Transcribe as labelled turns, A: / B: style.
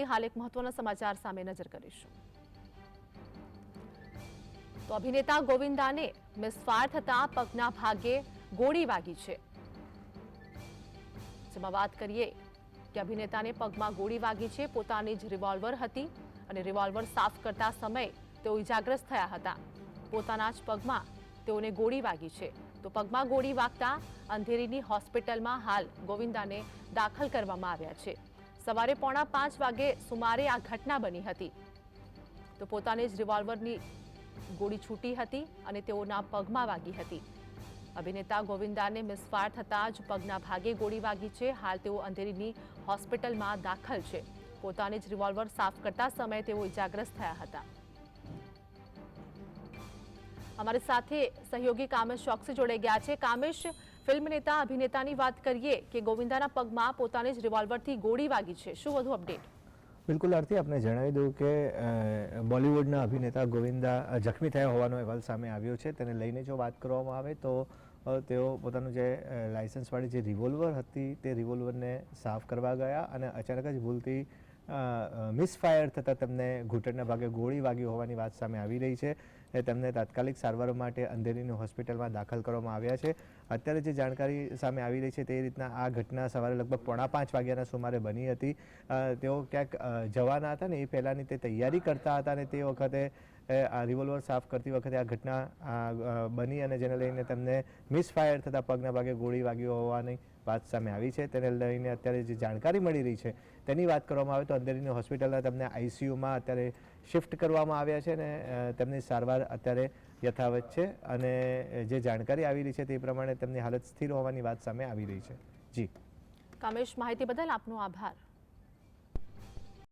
A: હાલ એક મહત્વના સમાચાર સામે નજર કરીશું. તો અભિનેતા ગોવિંદાને મિસફાયર થતા પગના ભાગે ગોળી વાગી છે. જેમાં વાત કરીએ કે અભિનેતાને પગમાં ગોળી વાગી છે. પોતાની જ રિવોલ્વર હતી અને રિવોલ્વર સાફ કરતા સમયે તેઓ ઇજાગ્રસ્ત થયા હતા. પોતાના જ પગમાં તેઓને ગોળી વાગી છે. તો પગમાં ગોળી વાગતા અંધેરીની હોસ્પિટલમાં હાલ ગોવિંદાને દાખલ કરવામાં આવ્યા છે. સવારે 4:45 વાગે સુમારે આ ઘટના બની હતી. તો પોતાની જ રિવોલ્વરની ગોળી છૂટી હતી અને તેઓના પગમાં વાગી હતી. અભિનેતા ગોવિંદાને મિસફાયર થતાં જ પગના ભાગે ગોળી વાગી છે. હાલ તેઓ અંધેરીની હોસ્પિટલમાં દાખલ છે. પોતાની જ રિવોલ્વર સાફ કરતા સમયે તેઓ ઇજાગ્રસ્ત થયા હતા. અમારી સાથે સહયોગી કામેશ ચોકસી જોડાઈ ગયા છે. કામેશ, ફિલ્મ નેતા અભિનેતાની વાત કરીએ કે ગોવિંદાના પગમાં પોતાની જ રિવોલ્વરથી ગોળી વાગી છે. શું વધુ અપડેટ?
B: બિલકુલ આરતી, આપને જણાવી દઉં કે બોલિવૂડના અભિનેતા ગોવિંદા જખમી થયા હોવાનો અહેવાલ સામે આવ્યો છે. તેને લઈને જો વાત કરવામાં આવે તો તેઓ પોતાનું જે લાયસન્સવાળી જે રિવોલ્વર હતી તે રિવોલ્વરને સાફ કરવા ગયા અને અચાનક જ ભૂલથી મિસફાયર થતાં તેમને ઘૂંટણના ભાગે ગોળી વાગી હોવાની વાત સામે આવી રહી છે. તેમને તાત્કાલિક સારવાર માટે અંધેરીની હોસ્પિટલમાં દાખલ કરવામાં આવ્યા છે. અત્યારે જે જાણકારી સામે આવી રહી છે તે રીતના આ ઘટના સવારે લગભગ 4:45 વાગ્યાના સુમારે બની હતી. તેઓ ક્યાંક જવાના હતા ને એ પહેલાંની તે તૈયારી કરતા હતા અને તે વખતે આ રિવોલ્વર સાફ કરતી વખતે આ ઘટના બની અને જેને લઈને તેમને મિસફાયર થતાં પગના ભાગે ગોળી વાગી હોવાની વાત સામે આવી છે. તેને લઈને અત્યારે જે જાણકારી મળી રહી છે તેની વાત કરવામાં આવે તો અંધેરીની હોસ્પિટલના તેમને આઈસીયુમાં અત્યારે શિફ્ટ કરવામાં આવ્યા છે અને તેમની સારવાર અત્યારે યથાવત છે અને જે જાણકારી આવી રહી છે તે પ્રમાણે તેમની હાલત સ્થિર હોવાની વાત સામે આવી રહી છે. જી
A: કામેશ, માહિતી બદલ આપનો આભાર.